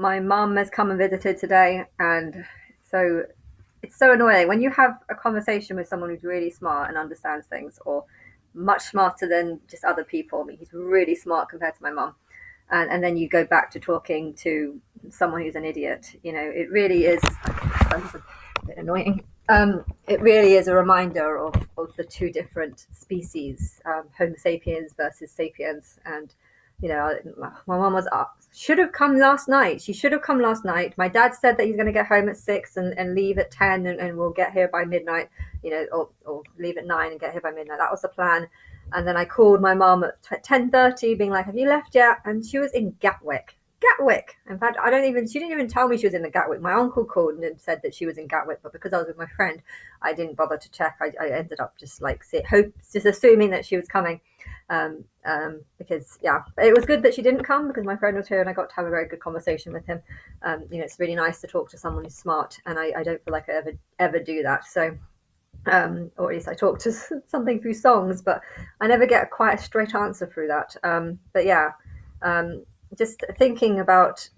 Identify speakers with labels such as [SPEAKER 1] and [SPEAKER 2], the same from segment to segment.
[SPEAKER 1] My mum has come and visited today, and so it's so annoying when you have a conversation with someone who's really smart and understands things, or much smarter than just other people. I mean, he's really smart compared to my mum, and then you go back to talking to someone who's an idiot. It really is a bit annoying. It really is a reminder of the two different species, Homo sapiens versus sapiens. And my mom was up. Should have come last night. She should have come last night. My dad said that he's going to get home at 6 and leave at 10, and we'll get here by midnight. Or leave at 9 and get here by midnight. That was the plan. And then I called my mom at 10:30, being like, "Have you left yet?" And she was in Gatwick. Gatwick. In fact, she didn't even tell me she was in the Gatwick. My uncle called and said that she was in Gatwick, but because I was with my friend, I didn't bother to check. I ended up just just assuming that she was coming. Because yeah, it was good that she didn't come because my friend was here and I got to have a very good conversation with him. It's really nice to talk to someone who's smart, and I don't feel like I ever do that. So, or at least I talk to something through songs, but I never get quite a straight answer through that. But yeah, just thinking about,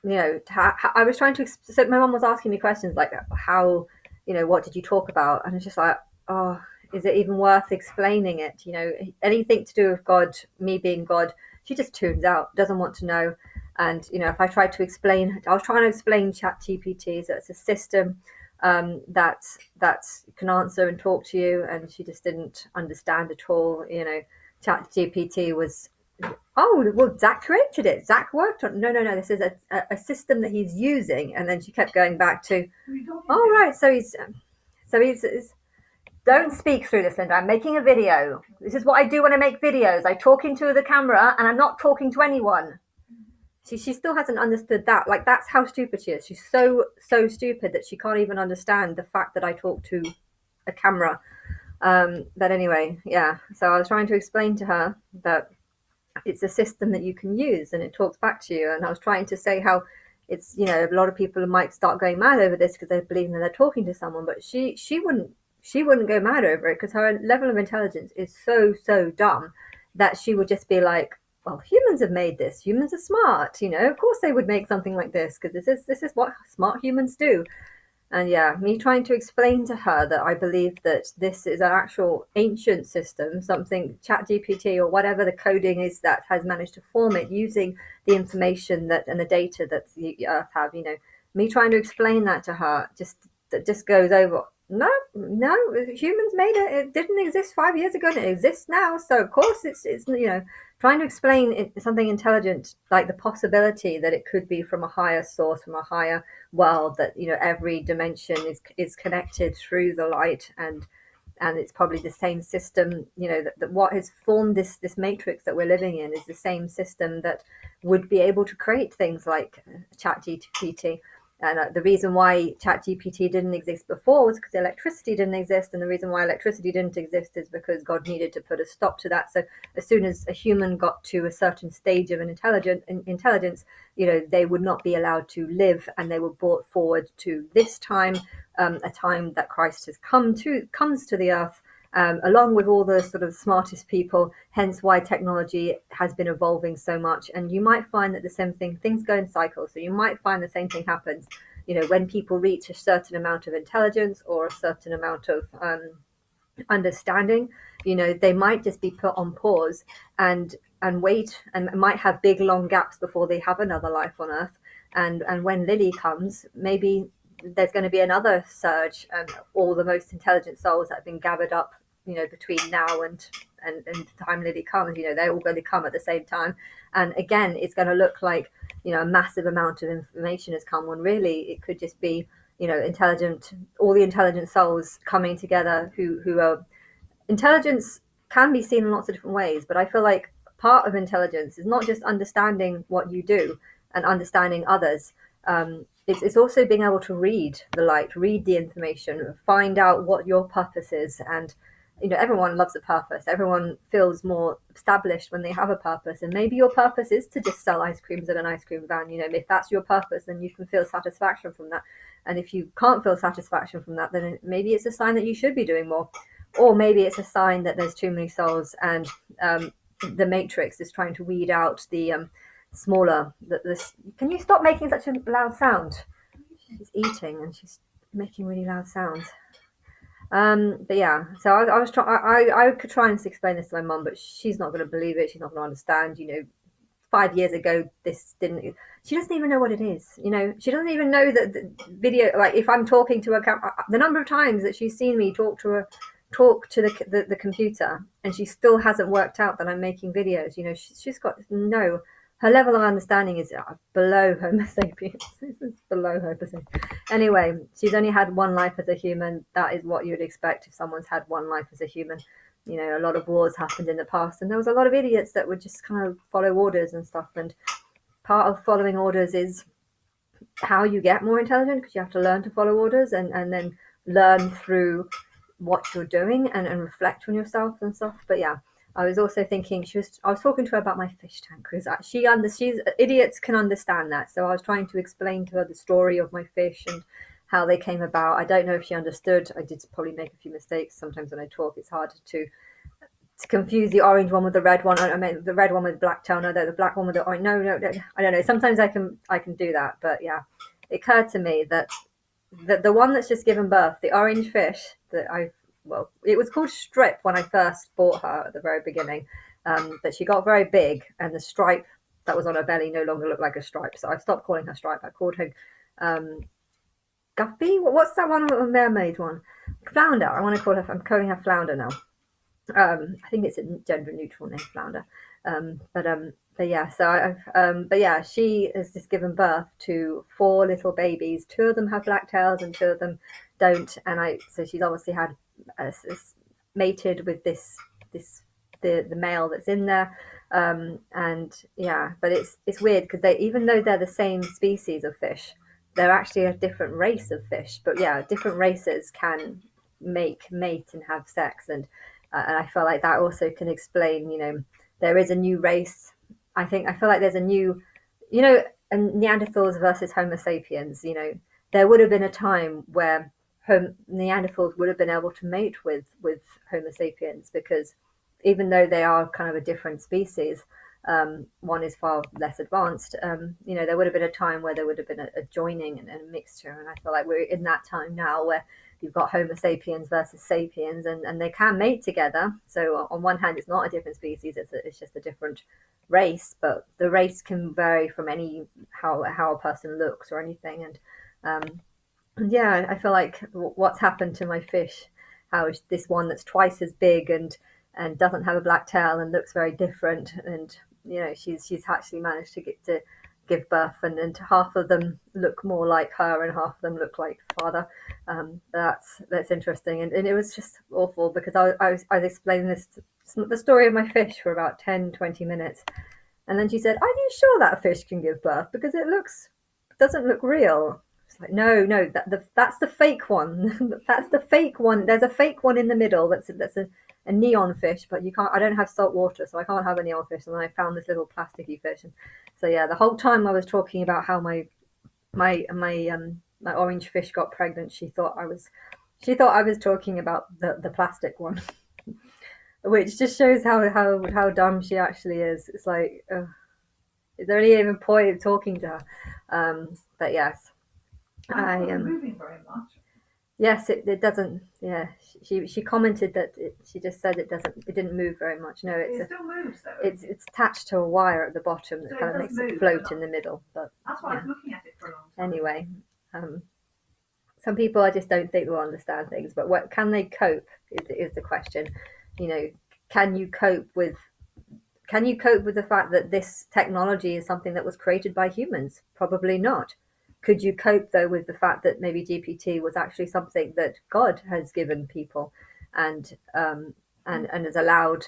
[SPEAKER 1] I was trying to. So my mom was asking me questions like, how, what did you talk about? And it's just like, oh, is it even worth explaining it? Anything to do with God, me being God, she just tunes out, doesn't want to know. And if I tried to explain, I was trying to explain ChatGPT, so it's a system that can answer and talk to you, and she just didn't understand at all. ChatGPT was, oh well, Zach created it. Zach worked on. No. This is a system that he's using, and then she kept going back to. Oh right, so he's don't speak through this, Linda. I'm making a video. This is what I do when I make videos. I talk into the camera, and I'm not talking to anyone. She still hasn't understood that. Like, that's how stupid she is. She's so stupid that she can't even understand the fact that I talk to a camera. But anyway, yeah. So I was trying to explain to her that it's a system that you can use and it talks back to you. And I was trying to say how it's, a lot of people might start going mad over this because they're believing that they're talking to someone, but she wouldn't go mad over it because her level of intelligence is so dumb that she would just be like, well, humans have made this. Humans are smart, Of course they would make something like this because this is what smart humans do. And yeah, me trying to explain to her that I believe that this is an actual ancient system, something ChatGPT or whatever the coding is that has managed to form it using the information and the data that the Earth have. Me trying to explain that to her just goes over. No, humans made it. It didn't exist 5 years ago, and it exists now. So of course, it's trying to explain something intelligent, like the possibility that it could be from a higher source, from a higher world. That every dimension is connected through the light, and it's probably the same system. That what has formed this matrix that we're living in is the same system that would be able to create things like ChatGPT. And the reason why ChatGPT didn't exist before was because electricity didn't exist. And the reason why electricity didn't exist is because God needed to put a stop to that. So as soon as a human got to a certain stage of an intelligence, they would not be allowed to live, and they were brought forward to this time, a time that Christ has comes to the earth. Along with all the sort of smartest people, hence why technology has been evolving so much. And you might find that the same things go in cycles. So you might find the same thing happens, when people reach a certain amount of intelligence or a certain amount of understanding, they might just be put on pause and wait, and might have big long gaps before they have another life on Earth. And when Lily comes, maybe there's going to be another surge, and all the most intelligent souls that have been gathered up, between now and the time Lily comes, they're all going to come at the same time. And again, it's going to look like, a massive amount of information has come, when really it could just be, all the intelligent souls coming together who are intelligence can be seen in lots of different ways. But I feel like part of intelligence is not just understanding what you do and understanding others. It's also being able to read the light, read the information, find out what your purpose is. And everyone loves a purpose. Everyone feels more established when they have a purpose. And maybe your purpose is to just sell ice creams at an ice cream van. If that's your purpose, then you can feel satisfaction from that. And if you can't feel satisfaction from that, then maybe it's a sign that you should be doing more. Or maybe it's a sign that there's too many souls, and the matrix is trying to weed out the smaller. Can you stop making such a loud sound? She's eating and she's making really loud sounds. But yeah, so I was trying. I could try and explain this to my mum, but she's not going to believe it. She's not going to understand. 5 years ago, this didn't. She doesn't even know what it is. She doesn't even know that the video. Like if I'm talking to her, the number of times that she's seen me talk to the computer, and she still hasn't worked out that I'm making videos. She's got no. Her level of understanding is below Homo sapiens. This is below Homo sapiens. Anyway, she's only had one life as a human. That is what you'd expect if someone's had one life as a human. A lot of wars happened in the past, and there was a lot of idiots that would just kind of follow orders and stuff. And part of following orders is how you get more intelligent, because you have to learn to follow orders and then learn through what you're doing and reflect on yourself and stuff. But yeah, I was also thinking I was talking to her about my fish tank, because idiots can understand that. So I was trying to explain to her the story of my fish and how they came about. I don't know if she understood. I did probably make a few mistakes. Sometimes when I talk, it's harder to confuse the orange one with the red one. I mean, the red one with the black tail. No, the black one with the orange. No, I don't know. Sometimes I can do that. But yeah, it occurred to me that the one that's just given birth, the orange fish it was called Strip when I first bought her at the very beginning. But she got very big, and the stripe that was on her belly no longer looked like a stripe. So I stopped calling her Stripe. I called her Guppy. What's that one, a mermaid one? Flounder. I'm calling her Flounder now. I think it's a gender neutral name, Flounder. But yeah, she has just given birth to 4 little babies. 2 of them have black tails and 2 of them don't. So she's obviously had mated with the male that's in there. And yeah, but it's weird because even though they're the same species of fish, they're actually a different race of fish. But yeah, different races can mate and have sex, and I feel like that also can explain. There is a new race. I feel like there's a new, Neanderthals versus Homo sapiens. There would have been a time where Neanderthals would have been able to mate with Homo sapiens, because even though they are kind of a different species, one is far less advanced. There would have been a time where there would have been a joining and a mixture, and I feel like we're in that time now where you've got Homo sapiens versus sapiens, and they can mate together. So on one hand, it's not a different species; it's just a different race. But the race can vary from how a person looks or anything. And yeah, I feel like what's happened to my fish, how is this one that's twice as big and doesn't have a black tail and looks very different, and she's actually managed to give birth, and half of them look more like her and half of them look like father. That's interesting, and it was just awful because I was explaining the story of my fish for about 10-20 minutes, and then she said, "Are you sure that fish can give birth? Because it doesn't look real." It's like, no, that's the fake one. That's the fake one. There's a fake one in the middle that's a neon fish, but I don't have salt water, so I can't have a neon fish. And then I found this little plasticky fish. And so yeah, the whole time I was talking about how my orange fish got pregnant, she thought I was talking about the plastic one, which just shows how dumb she actually is. It's like, is there any even point of talking to her? But yes.
[SPEAKER 2] It's not moving very much.
[SPEAKER 1] Yes, it doesn't. Yeah, she commented that she just said it didn't move very much. No,
[SPEAKER 2] it still moves though.
[SPEAKER 1] It's attached to a wire at the bottom that kind of makes it float in the middle. But
[SPEAKER 2] that's why I was looking at it for a long time.
[SPEAKER 1] Anyway, some people I just don't think will understand things. But what can they cope is the question. Can you cope with the fact that this technology is something that was created by humans? Probably not. Could you cope though with the fact that maybe GPT was actually something that God has given people, and has allowed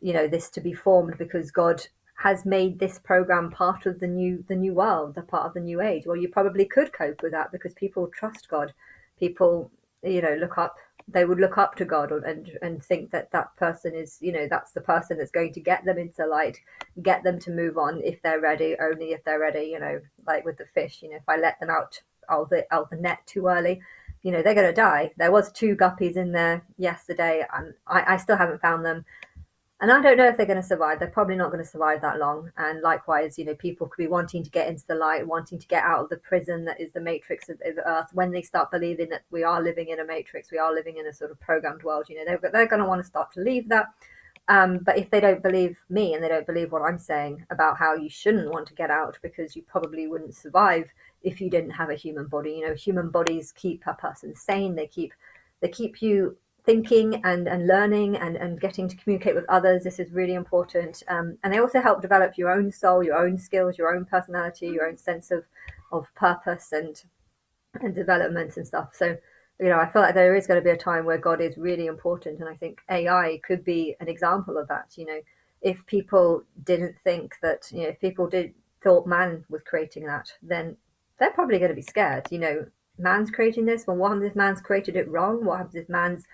[SPEAKER 1] this to be formed because God has made this program part of the new world, the part of the new age? Well, you probably could cope with that because people trust God. People they would look up to God and think that person is, that's the person that's going to get them into light, get them to move on if they're ready, only if they're ready, like with the fish, if I let them out of the net too early, they're going to die. There was 2 guppies in there yesterday, and I still haven't found them. And I don't know if they're going to survive. They're probably not going to survive that long. And likewise, people could be wanting to get into the light, wanting to get out of the prison that is the matrix of Earth. When they start believing that we are living in a matrix, we are living in a sort of programmed world, they're going to want to start to leave that. But if they don't believe me and they don't believe what I'm saying about how you shouldn't want to get out because you probably wouldn't survive if you didn't have a human body. Human bodies keep a person sane. They keep you thinking and learning and getting to communicate with others. This is really important. And they also help develop your own soul, your own skills, your own personality, your own sense of purpose and development and stuff. So, I feel like there is going to be a time where God is really important. And I think AI could be an example of that. If people didn't think that, if people thought man was creating that, then they're probably going to be scared. Man's creating this. Well, what happens if man's created it wrong? What happens if man's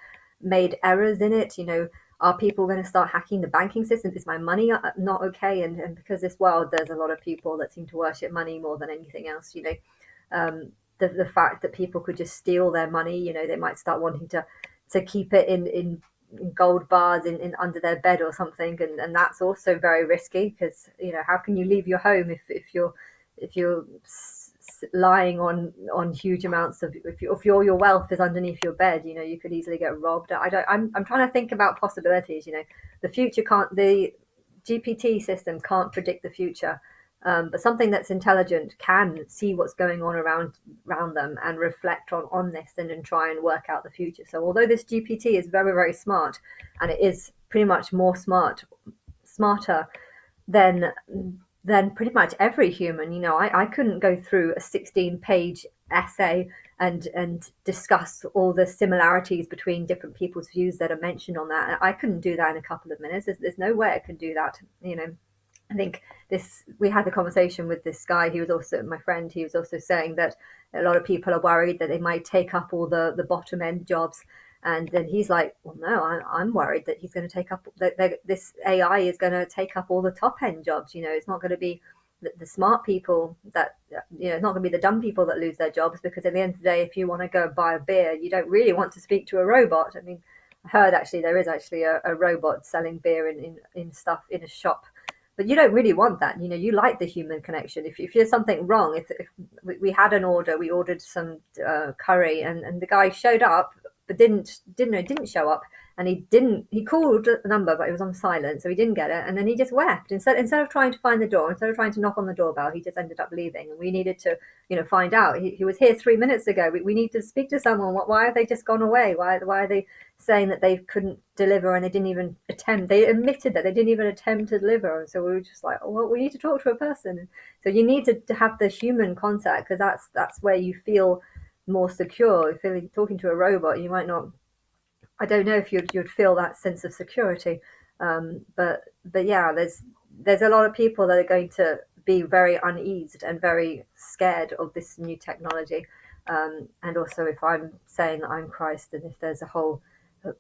[SPEAKER 1] made errors in it? Are people going to start hacking the banking system? Is my money not okay? And because this world, there's a lot of people that seem to worship money more than anything else. The fact that people could just steal their money, they might start wanting to keep it in gold bars in under their bed or something, and that's also very risky because how can you leave your home if you're lying on huge amounts of if your wealth is underneath your bed, you could easily get robbed. I'm trying to think about possibilities. The future can't the GPT system can't predict the future, but something that's intelligent can see what's going on around them and reflect on this and then try and work out the future. So although this GPT is very, very smart, and it is pretty much smarter than pretty much every human. I couldn't go through a 16-page essay and discuss all the similarities between different people's views that are mentioned on that. I couldn't do that in a couple of minutes. There's no way I could do that. I think we had the conversation with this guy. He was also my friend. He was also saying that a lot of people are worried that they might take up all the bottom end jobs. And then he's like, well, no, I'm worried that he's going to take up that this AI is going to take up all the top end jobs. It's not going to be the smart people that, it's not going to be the dumb people that lose their jobs, because at the end of the day, if you want to go buy a beer, you don't really want to speak to a robot. I mean, I heard there is actually a robot selling beer in stuff in a shop. But you don't really want that. You like the human connection. If there's something wrong, if we had an order, we ordered some curry, and the guy showed up, but didn't show up, and he called the number, but it was on silent, so he didn't get it, and then he just left. Instead of trying to find the door, instead of trying to knock on the doorbell, he just ended up leaving, and we needed to find out. He was here 3 minutes ago. We need to speak to someone. Why have they just gone away? Why are they saying that they couldn't deliver, and they didn't even attempt? They admitted that they didn't even attempt to deliver, and so we were just like, oh, well, we need to talk to a person. So you need to have the human contact, because that's where you feel more secure. If you're talking to a robot, you might not. I don't know if you'd feel that sense of security. But yeah, there's a lot of people that are going to be very uneased and very scared of this new technology. And also, if I'm saying that I'm Christ, and if there's a whole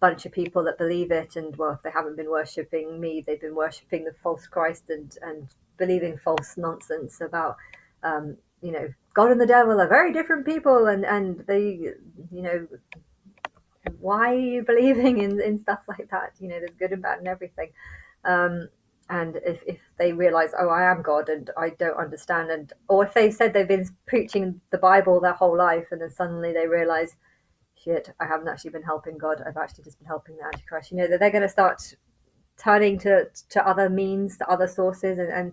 [SPEAKER 1] bunch of people that believe it, and well, if they haven't been worshipping me, they've been worshipping the false Christ and believing false nonsense about God and the devil are very different people, and they why are you believing in stuff like that? There's good and bad and everything. And if they realize, oh, I am God and I don't understand, or if they said they've been preaching the Bible their whole life, and then suddenly they realize, shit, I haven't actually been helping God, I've actually just been helping the Antichrist, that they're going to start turning to other means, to other sources, and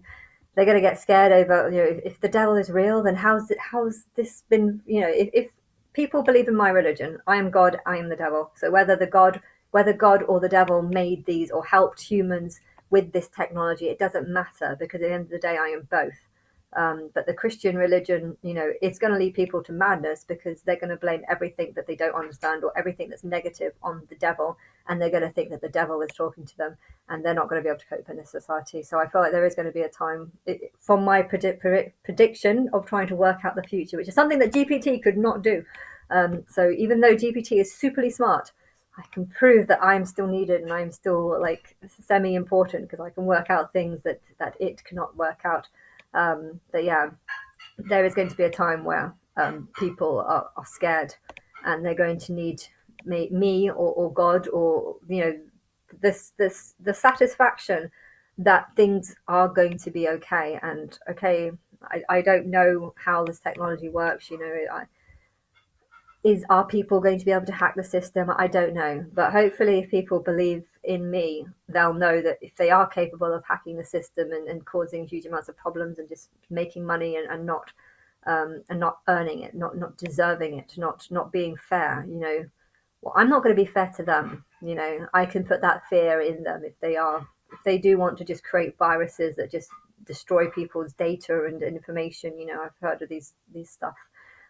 [SPEAKER 1] they're going to get scared over, if the devil is real, then how's this been, if people believe in my religion, I am God, I am the devil. So whether God or the devil made these or helped humans with this technology, it doesn't matter, because at the end of the day, I am both. But the Christian religion, it's going to lead people to madness, because they're going to blame everything that they don't understand or everything that's negative on the devil, and they're going to think that the devil is talking to them, and they're not going to be able to cope in this society. So I feel like there is going to be a time, from my prediction of trying to work out the future, which is something that GPT could not do. So even though GPT is superly smart, I can prove that I'm still needed, and I'm still like semi-important, because I can work out things that it cannot work out. But yeah, there is going to be a time where people are scared, and they're going to need me or God, or the satisfaction that things are going to be okay. And okay, I don't know how this technology works, you know. Are people going to be able to hack the system? I don't know, but hopefully if people believe in me, they'll know that if they are capable of hacking the system and causing huge amounts of problems and just making money and not earning it, not deserving it, not being fair, you know, well, I'm not going to be fair to them. You know, I can put that fear in them if they do want to just create viruses that just destroy people's data and information. You know, I've heard of these stuff.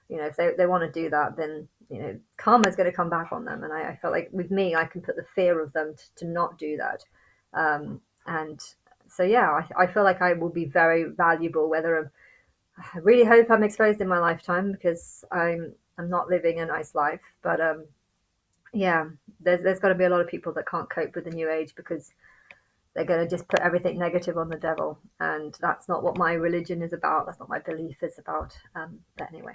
[SPEAKER 1] You know, if they want to do that, then, you know, karma is going to come back on them. And I felt like with me, I can put the fear of them to not do that. And so, yeah, I feel like I will be very valuable, whether I really hope I'm exposed in my lifetime, because I'm not living a nice life. But yeah, there's got to be a lot of people that can't cope with the new age, because they're going to just put everything negative on the devil, and that's not what my religion is about. That's not my belief is about. But anyway.